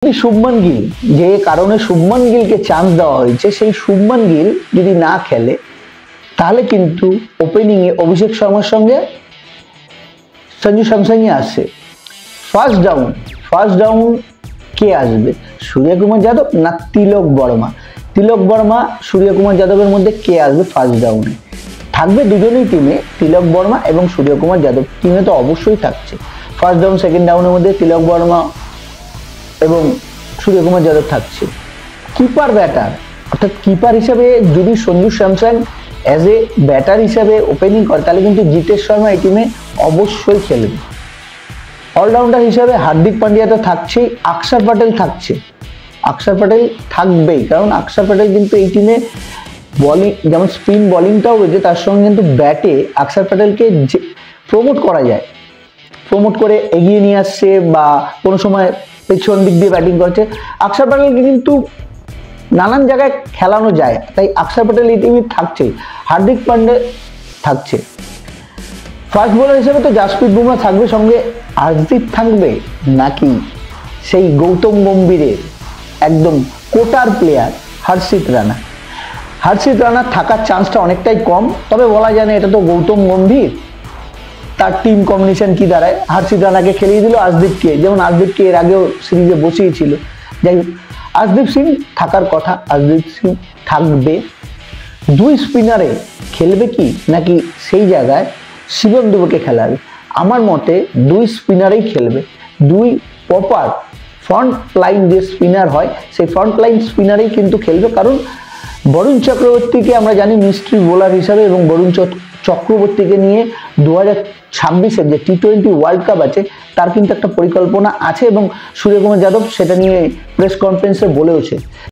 শুভমান গিল যে কারণে শুভমান গিলকে চান্স দেওয়া হয়েছে, সেই শুভমান গিল যদি না খেলে তাহলে কিন্তু ওপেনিং এ অভিষেক শর্মার সঙ্গে সঞ্জু স্যামসনই আসছে। ফার্স্ট ডাউন কে আসবে, সূর্যকুমার যাদব না তিলক বর্মা? তিলক বর্মা সূর্যকুমার যাদবের মধ্যে কে আসবে ফার্স্ট ডাউনে? থাকবে দুজনেই টিমে, তিলক বর্মা এবং সূর্যকুমার যাদব টিমে তো অবশ্যই থাকছে। ফার্স্ট ডাউন সেকেন্ড ডাউনের মধ্যে তিলক বর্মা এবং সূর্যকুমার যাদব থাকছে। কিপার ব্যাটার অর্থাৎ কিপার হিসাবে যদি Sanju Samson as a batter হিসাবে ওপেনিং করে তাহলে কিন্তু জিতেশ শর্মা এই টিমে অবশ্যই খেলবে। অলরাউন্ডার হিসাবে হার্দিক পান্ডিয়া তো থাকছেই, অক্ষর প্যাটেল থাকছে। অক্ষর প্যাটেল থাকবেই, কারণ অক্ষর প্যাটেল কিন্তু এই টিমে বলিং যেমন স্পিন বলিংটাও রয়েছে, তার সঙ্গে কিন্তু ব্যাটে অক্ষর প্যাটেলকে প্রমোট করা যায়, প্রমোট করে এগিয়ে নিয়ে আসছে বা কোনো সময় পেছন দিক দিয়ে ব্যাটিং করছে। অক্ষর প্যাটেলকে কিন্তু নানান জায়গায় খেলানো যায়, তাই অক্ষর প্যাটেল এই টিমে থাকছে। হার্দিক পান্ডে থাকছে। ফাস্ট বোলার হিসেবে তো জাসপ্রীত বুমরা থাকবে, সঙ্গে আর্শদীপ থাকবে, নাকি সেই গৌতম গম্ভীরের একদম কোটার প্লেয়ার হর্ষিত রানা? হর্ষিত রানার থাকার চান্সটা অনেকটাই কম, তবে বলা যায় না, এটা তো গৌতম গম্ভীর, তার টিম কম্বিনেশন কি দাঁড়ায়। হর্ষিত রানাকে খেলিয়ে দিল আর্শদীপকে, যেমন আর্শদীপকে এর আগেও সিরিজে বসিয়েছিল। যাই হোক, আর্শদীপ সিং থাকার কথা, আর্শদীপ সিং থাকবে। দুই স্পিনারে খেলবে কি, নাকি সেই জায়গায় শিবম দুবেকে খেলাবে? আমার মতে দুই স্পিনারেই খেলবে, দুই প্রপার ফ্রন্ট লাইন যে স্পিনার হয় সেই ফ্রন্ট লাইন স্পিনারেই কিন্তু খেলবে। কারণ বরুণ চক্রবর্তীকে আমরা জানি মিস্ট্রি বোলার হিসাবে, এবং বরুণ চক্রবর্তীকে নিয়ে 2026-এর যে T20 ওয়ার্ল্ড কাপ আছে তার কিন্তু একটা পরিকল্পনা আছে, এবং সূর্যকুমার যাদব সেটা নিয়ে প্রেস কনফারেন্সে বলেওছে।